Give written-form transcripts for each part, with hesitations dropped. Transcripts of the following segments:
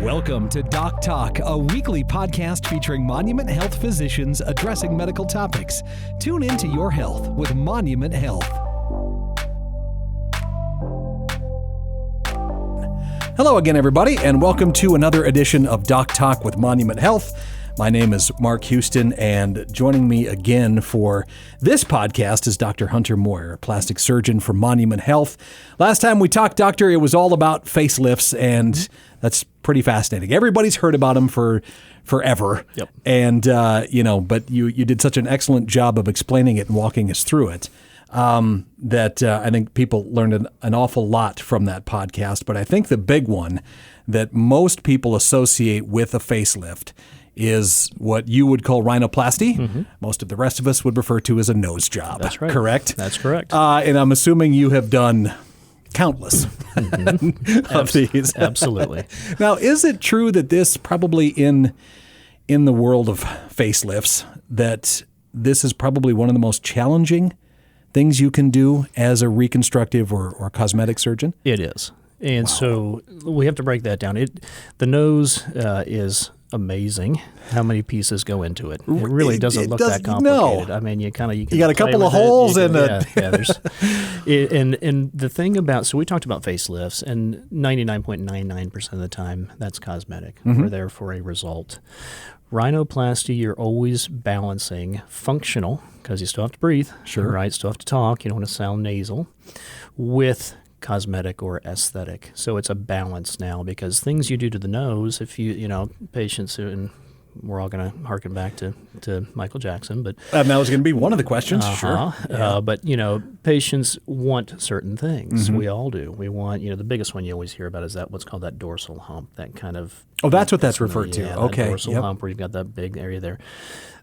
Welcome to Doc Talk, a weekly podcast featuring Monument Health physicians addressing medical topics. Tune into your health with Monument Health. Hello again, everybody, and welcome to another edition of Doc Talk with Monument Health. My name is Mark Houston, and joining me again for this podcast is Dr. Hunter Moyer, a plastic surgeon from Monument Health. Last time we talked, Doctor, it was all about facelifts, and that's pretty fascinating. Everybody's heard about them for forever. Yep. And, but you did such an excellent job of explaining it and walking us through it that I think people learned an awful lot from that podcast. But I think the big one that most people associate with a facelift is what you would call rhinoplasty. Mm-hmm. Most of the rest of us would refer to as a nose job. That's right. Correct? That's correct. And I'm assuming you have done countless of these. Absolutely. Now, is it true that this probably in the world of facelifts, that this is probably one of the most challenging things you can do as a reconstructive or cosmetic surgeon? It is. And so we have to break that down. The nose is amazing how many pieces go into it. It really doesn't look that complicated. No. I mean, you can got a couple of holes in it. And the thing about, so we talked about facelifts, and 99.99% of the time that's cosmetic. Mm-hmm. We're there for a result. Rhinoplasty, you're always balancing functional, because you still have to breathe, sure, right? Still have to talk. You don't want to sound nasal, with cosmetic or aesthetic. So it's a balance now, because things you do to the nose, if patients, and we're all going to harken back to Michael Jackson, but that was going to be one of the questions. Sure. Yeah. But patients want certain things. Mm-hmm. We all do. We want, the biggest one you always hear about is that what's called that dorsal hump, that kind of. Oh, that's what that's referred to. Okay. That dorsal hump where you've got that big area there.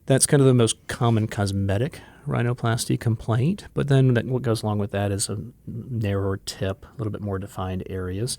That's kind of the most common cosmetic rhinoplasty complaint, but then what goes along with that is a narrower tip, a little bit more defined areas.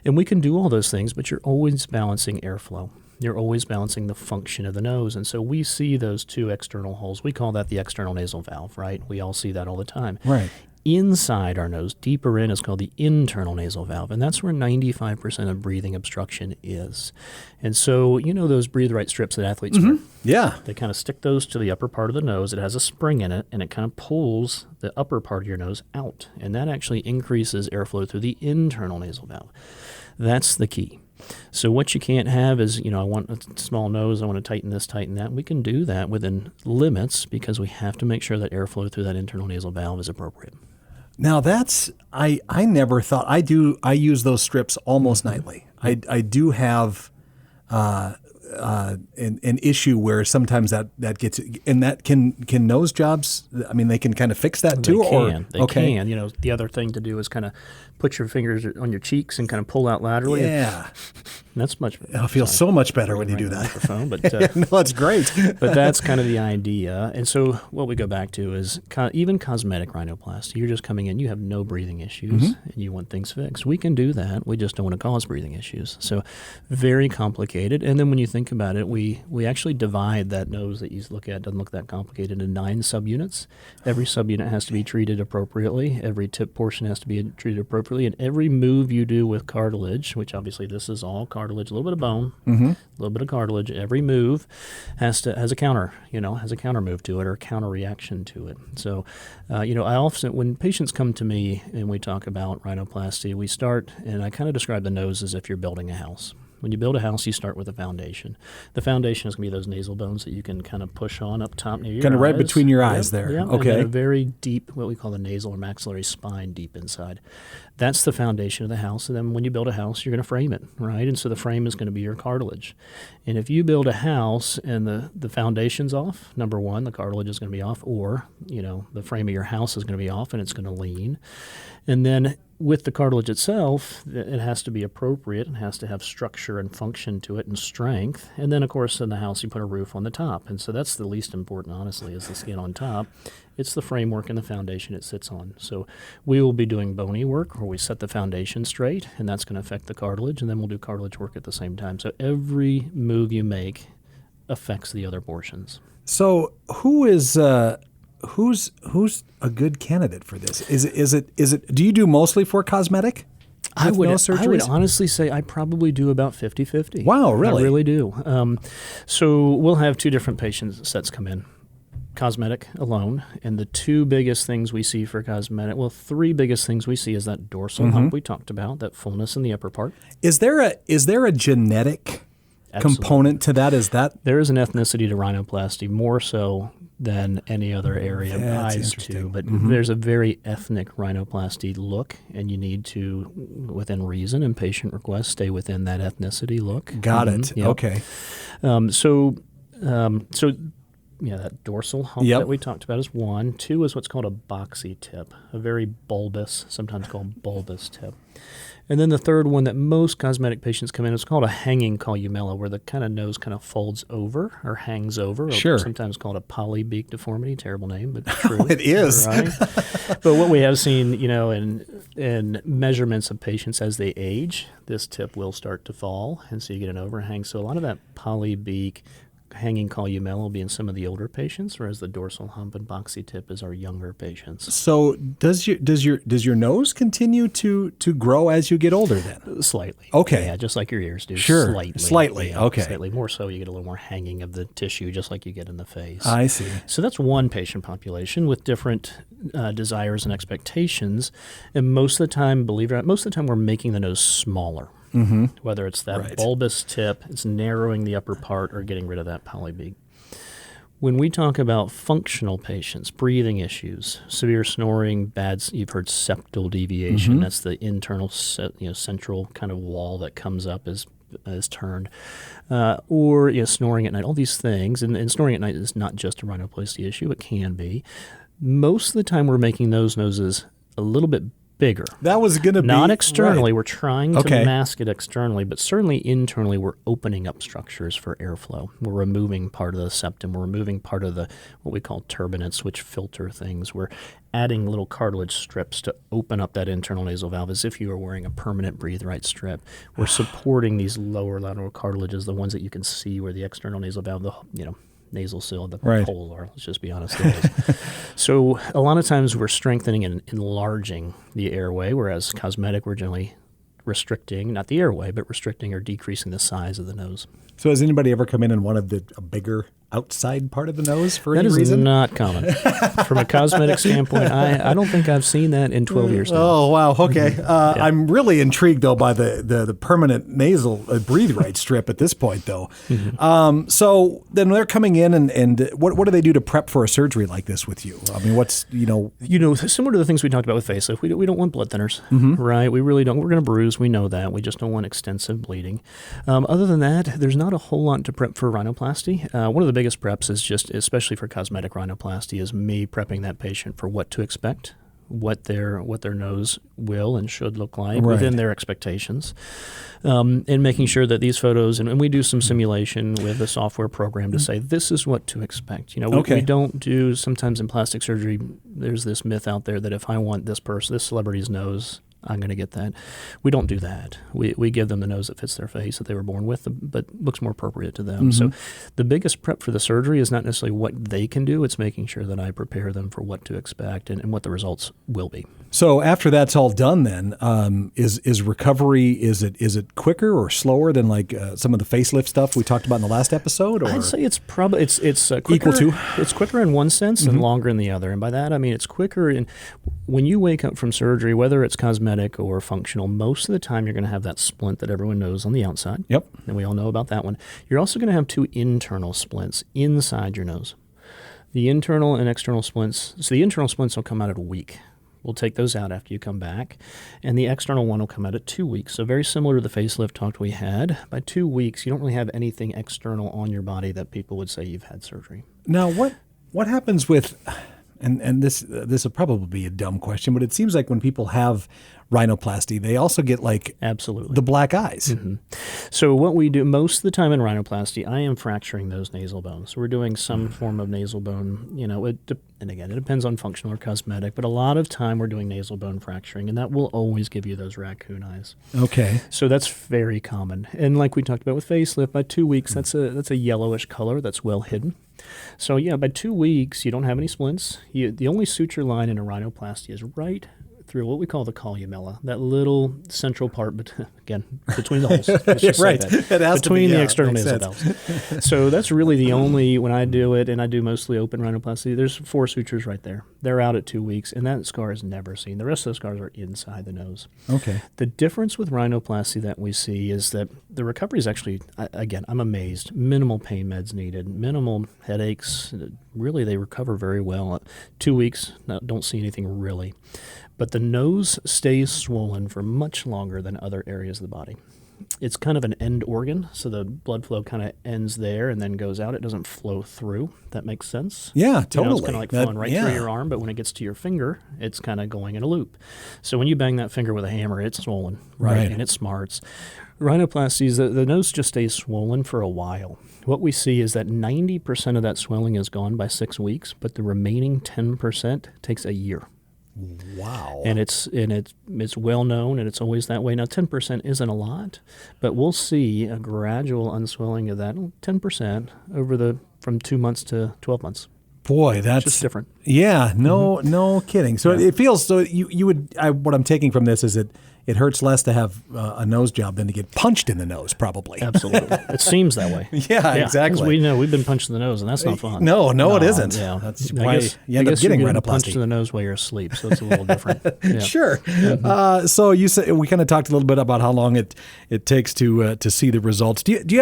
And we can do all those things, but you're always balancing airflow. You're always balancing the function of the nose. And so we see those two external holes. We call that the external nasal valve, right? We all see that all the time. Right. Inside our nose, deeper in, is called the internal nasal valve, and that's where 95% of breathing obstruction is. And so, those breathe right strips that athletes wear? Yeah. They kind of stick those to the upper part of the nose. It has a spring in it, and it kind of pulls the upper part of your nose out, and that actually increases airflow through the internal nasal valve. That's the key. So what you can't have is, I want a small nose, I want to tighten this, tighten that. We can do that within limits, because we have to make sure that airflow through that internal nasal valve is appropriate. Now that's, I never thought, I use those strips almost nightly. I do have an issue where sometimes that gets, and that can nose jobs, I mean, they can kind of fix that too? They can. The other thing to do is kind of put your fingers on your cheeks and kind of pull out laterally. Yeah. That's much better. It feels so much better when you do that. But, no, that's great. But that's kind of the idea. And so what we go back to is even cosmetic rhinoplasty. You're just coming in, you have no breathing issues, and you want things fixed. We can do that. We just don't want to cause breathing issues. So very complicated. And then when you think about it, we actually divide that nose that you look at, doesn't look that complicated, into 9 subunits. Every subunit has to be treated appropriately. Every tip portion has to be treated appropriately. And every move you do with cartilage, which obviously this is all cartilage, a little bit of bone, a little bit of cartilage, every move has a counter, has a counter move to it or a counter reaction to it. So, I often, when patients come to me and we talk about rhinoplasty, we start, and I kind of describe the nose as if you're building a house. When you build a house, you start with a foundation. The foundation is going to be those nasal bones that you can kind of push on up top near your eyes. Kind of right between your eyes there. Yep. Okay. And then a very deep, what we call the nasal or maxillary spine deep inside. That's the foundation of the house. And then when you build a house, you're going to frame it, right? And so the frame is going to be your cartilage. And if you build a house and the foundation's off, number one, the cartilage is going to be off, or, the frame of your house is going to be off and it's going to lean. And then with the cartilage itself, it has to be appropriate. It has to have structure and function to it and strength. And then, of course, in the house, you put a roof on the top. And so that's the least important, honestly, is the skin on top. It's the framework and the foundation it sits on. So we will be doing bony work where we set the foundation straight, and that's going to affect the cartilage, and then we'll do cartilage work at the same time. So every move you make affects the other portions. So who's a good candidate for this? Is it? Do you do mostly for cosmetic? nose surgeries? I would honestly say I probably do about 50-50. Wow, really? I really do. So we'll have two different patient sets come in. Cosmetic alone, and the two biggest things we see for cosmetic, well, three biggest things we see is that dorsal hump we talked about, that fullness in the upper part. Is there a genetic component to that? There is an ethnicity to rhinoplasty, more so than any other area. That's Eyes too, but there's a very ethnic rhinoplasty look, and you need to, within reason and patient request, stay within that ethnicity look. Got it. Yep. Okay. So that dorsal hump that we talked about is one. Two is what's called a boxy tip, a very bulbous, sometimes called bulbous tip. And then the third one that most cosmetic patients come in is called a hanging columella, where the kind of nose kind of folds over or hangs over. Sure. Or sometimes called a polybeak deformity. Terrible name, but true. It is. Right? But what we have seen, in measurements of patients as they age, this tip will start to fall, and so you get an overhang. So a lot of that polybeak hanging columella will be in some of the older patients, whereas the dorsal hump and boxy tip is our younger patients. So does your nose continue to grow as you get older then? Slightly. Okay. Yeah, just like your ears do. Sure. Slightly. Yeah, Okay. Slightly. More so, you get a little more hanging of the tissue, just like you get in the face. I see. So that's one patient population with different desires and expectations. And most of the time, believe it or not, we're making the nose smaller. Whether it's that bulbous tip, it's narrowing the upper part, or getting rid of that polybeak. When we talk about functional patients, breathing issues, severe snoring, you've heard septal deviation. That's the internal, central kind of wall that comes up as turned, or snoring at night. All these things, and snoring at night is not just a rhinoplasty issue; it can be. Most of the time, we're making those noses a little bit bigger. That was going to be... Not externally. Right. We're trying to mask it externally, but certainly internally we're opening up structures for airflow. We're removing part of the septum. We're removing part of what we call turbinates, which filter things. We're adding little cartilage strips to open up that internal nasal valve as if you were wearing a permanent breathe right strip. We're supporting these lower lateral cartilages, the ones that you can see where the external nasal valve, nasal seal, the polar, let's just be honest. So a lot of times we're strengthening and enlarging the airway, whereas cosmetic we're generally restricting, not the airway, but restricting or decreasing the size of the nose. So has anybody ever come in and wanted a bigger outside part of the nose for any reason? That is not common. From a cosmetic standpoint, I don't think I've seen that in 12 years now. Oh, wow. Okay. I'm really intrigued, though, by the permanent nasal breathe right strip at this point, though. So then they're coming in, and what do they do to prep for a surgery like this with you? I mean, what's, similar to the things we talked about with facelift, we don't want blood thinners, right? We really don't. We're going to bruise. We know that. We just don't want extensive bleeding. Other than that, there's not a whole lot to prep for rhinoplasty. One of the biggest preps is just, especially for cosmetic rhinoplasty, is me prepping that patient for what to expect, what their nose will and should look like within their expectations, and making sure that these photos, and we do some simulation with a software program to say this is what to expect. We don't do, sometimes in plastic surgery, there's this myth out there that if I want this celebrity's nose, I'm going to get that. We don't do that. We give them the nose that fits their face that they were born with, but looks more appropriate to them. So the biggest prep for the surgery is not necessarily what they can do. It's making sure that I prepare them for what to expect and what the results will be. So after that's all done, then is recovery, is it quicker or slower than like some of the facelift stuff we talked about in the last episode? Or? I'd say it's probably it's quicker, equal to. It's quicker in one sense and longer in the other. And by that I mean it's quicker in when you wake up from surgery, whether it's cosmetic or functional, most of the time you're going to have that splint that everyone knows on the outside. Yep. And we all know about that one. You're also going to have two internal splints inside your nose. The internal and external splints. So the internal splints will come out at a week. We'll take those out after you come back. And the external one will come out at 2 weeks. So very similar to the facelift talk we had. By 2 weeks, you don't really have anything external on your body that people would say you've had surgery. Now, what happens with... And this will probably be a dumb question, but it seems like when people have rhinoplasty, they also get absolutely the black eyes. So what we do most of the time in rhinoplasty, I am fracturing those nasal bones. So we're doing some form of nasal bone, and again, it depends on functional or cosmetic, but a lot of time we're doing nasal bone fracturing, and that will always give you those raccoon eyes. Okay. So that's very common. And like we talked about with facelift, by 2 weeks, that's a yellowish color that's well hidden. So yeah, by 2 weeks, you don't have any splints. The only suture line in a rhinoplasty is right through what we call the columella, that little central part, again, between the holes. Let's just Right. say that. It has Between to be, the external makes nasal sense. valves. So that's really the only, when I do it, and I do mostly open rhinoplasty, there's 4 sutures right there. They're out at 2 weeks, and that scar is never seen. The rest of the scars are inside the nose. Okay. The difference with rhinoplasty that we see is that the recovery is actually, again, I'm amazed. Minimal pain meds needed, minimal headaches. Really, they recover very well. 2 weeks, don't see anything really. But the nose stays swollen for much longer than other areas of the body. It's kind of an end organ, so the blood flow kind of ends there and then goes out. It doesn't flow through. That makes sense? Yeah, totally. It's kind of like flowing right through your arm, but when it gets to your finger, it's kind of going in a loop. So when you bang that finger with a hammer, it's swollen, right? And it smarts. Rhinoplasties, the nose just stays swollen for a while. What we see is that 90% of that swelling is gone by 6 weeks, but the remaining 10% takes a year. Wow. And it's well known, and it's always that way. Now, 10% isn't a lot, but we'll see a gradual unswelling of that 10% over from 2 months to 12 months. Boy, that's just different. Yeah, no kidding. So it feels so. You would. What I'm taking from this is it hurts less to have a nose job than to get punched in the nose, probably. Absolutely. It seems that way. Yeah, exactly. We know we've been punched in the nose, and that's not fun. No, it isn't. Yeah. That's why you end up getting you're rhinoplasty. punched in the nose while you're asleep, so it's a little different. Yeah. Sure. So you said we kind of talked a little bit about how long it takes to see the results. Do you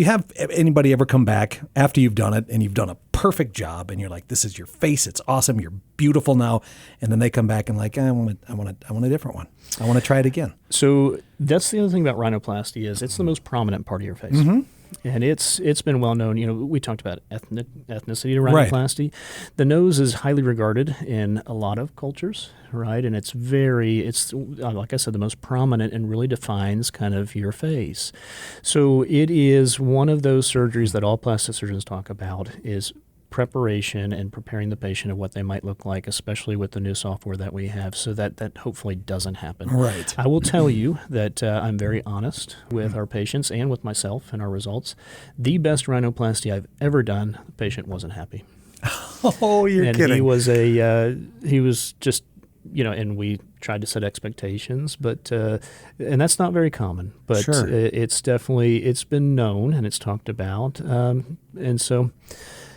have anybody ever come back after you've done it and you've done a perfect job and you're like, this is your face, it's awesome, you're beautiful now, and then they come back and like, I want a different one. I want to try it again. So that's the other thing about rhinoplasty is it's the most prominent part of your face. Mm-hmm. And it's been well known. We talked about ethnicity to rhinoplasty. Right. The nose is highly regarded in a lot of cultures, right? And it's like I said, the most prominent and really defines kind of your face. So it is one of those surgeries that all plastic surgeons talk about is preparation and preparing the patient of what they might look like, especially with the new software that we have, so that hopefully doesn't happen. Right. I will tell you that I'm very honest with our patients and with myself and our results. The best rhinoplasty I've ever done, the patient wasn't happy. Oh, you're kidding. And he was just, and we tried to set expectations, but and that's not very common, but sure. It's been known and it's talked about, and so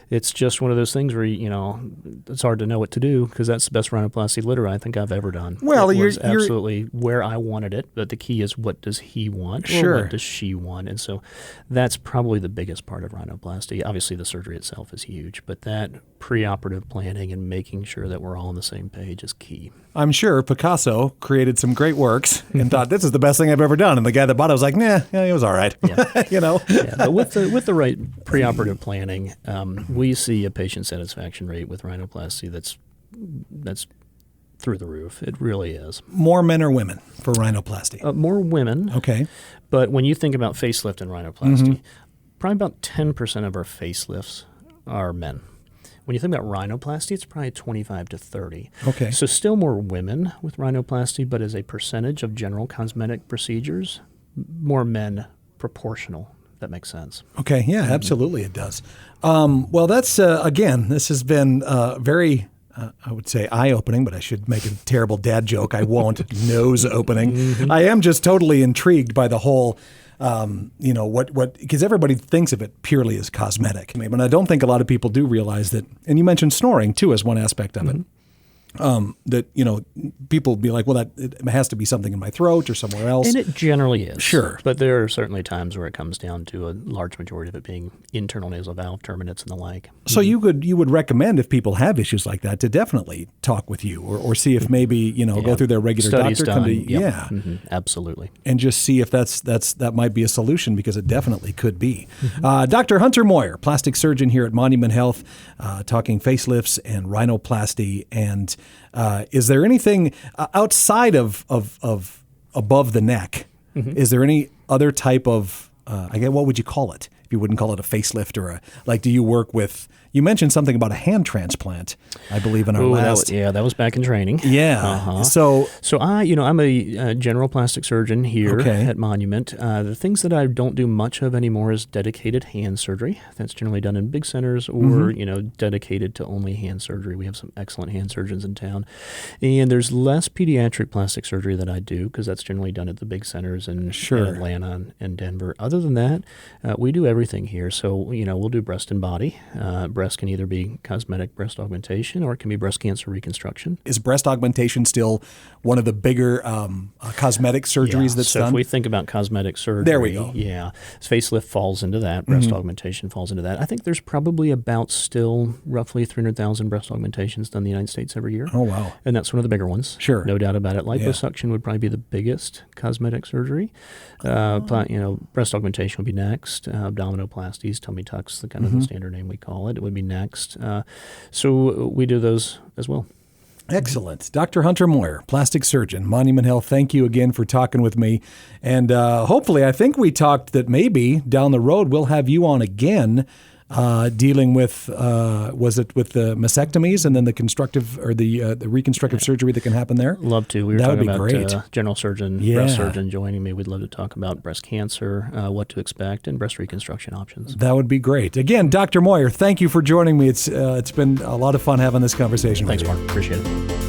it's just one of those things where, it's hard to know what to do because that's the best rhinoplasty literally I think I've ever done. Well, it was absolutely where I wanted it, but the key is what does he want sure. or what does she want? And so that's probably the biggest part of rhinoplasty. Obviously, the surgery itself is huge, but that preoperative planning and making sure that we're all on the same page is key. I'm sure Picasso created some great works and thought, this is the best thing I've ever done. And the guy that bought it was like, nah, it was all right. Yeah. Yeah, but with the right preoperative planning, we see a patient satisfaction rate with rhinoplasty that's through the roof. It really is. More men or women for rhinoplasty? More women. Okay. But when you think about facelift and rhinoplasty, probably about 10% of our facelifts are men. When you think about rhinoplasty, it's probably 25 to 30. Okay. So still more women with rhinoplasty, but as a percentage of general cosmetic procedures, more men proportional. That makes sense. Okay. Yeah, absolutely it does. Well, that's, again, this has been very, I would say eye-opening, but I should make a terrible dad joke. I won't. Nose-opening. I am just totally intrigued by the whole, because everybody thinks of it purely as cosmetic. But I don't think a lot of people do realize that, and you mentioned snoring too as one aspect of it. That, people be like, well, it has to be something in my throat or somewhere else. And it generally is. Sure. But there are certainly times where it comes down to a large majority of it being internal nasal valve terminates and the like. So you would recommend if people have issues like that to definitely talk with you or see if maybe, go through their regular Studies doctor. done. Absolutely. And just see if that might be a solution because it definitely could be. Dr. Hunter Moyer, plastic surgeon here at Monument Health, talking facelifts and rhinoplasty. And is there anything outside of above the neck? Is there any other type of, what would you call it? you wouldn't call it a facelift or do you work with, you mentioned something about a hand transplant, I believe in our last. That was back in training. Yeah. Uh-huh. So I'm a general plastic surgeon here at Monument. The things that I don't do much of anymore is dedicated hand surgery. That's generally done in big centers or, dedicated to only hand surgery. We have some excellent hand surgeons in town. And there's less pediatric plastic surgery that I do because that's generally done at the big centers in Atlanta and Denver. Other than that, we do everything here. So, we'll do breast and body. Breast can either be cosmetic breast augmentation or it can be breast cancer reconstruction. Is breast augmentation still one of the bigger cosmetic surgeries that's done? So if we think about cosmetic surgery, there we go. Yeah, facelift falls into that. Breast augmentation falls into that. I think there's probably about still roughly 300,000 breast augmentations done in the United States every year. Oh, wow. And that's one of the bigger ones. Sure. No doubt about it. Liposuction would probably be the biggest cosmetic surgery. Breast augmentation would be next. Abdominoplasties, tummy tucks, the kind of the standard name we call it. It would be next. So we do those as well. Excellent. Dr. Hunter Moyer, plastic surgeon, Monument Health, thank you again for talking with me. And hopefully, I think we talked that maybe down the road we'll have you on again dealing with, was it with the mastectomies and then the constructive or the reconstructive surgery that can happen there? Love to. We were talking about general surgeon, breast surgeon joining me. We'd love to talk about breast cancer, what to expect, and breast reconstruction options. That would be great. Again, Dr. Moyer, thank you for joining me. It's been a lot of fun having this conversation with you. Thanks, Mark. Appreciate it.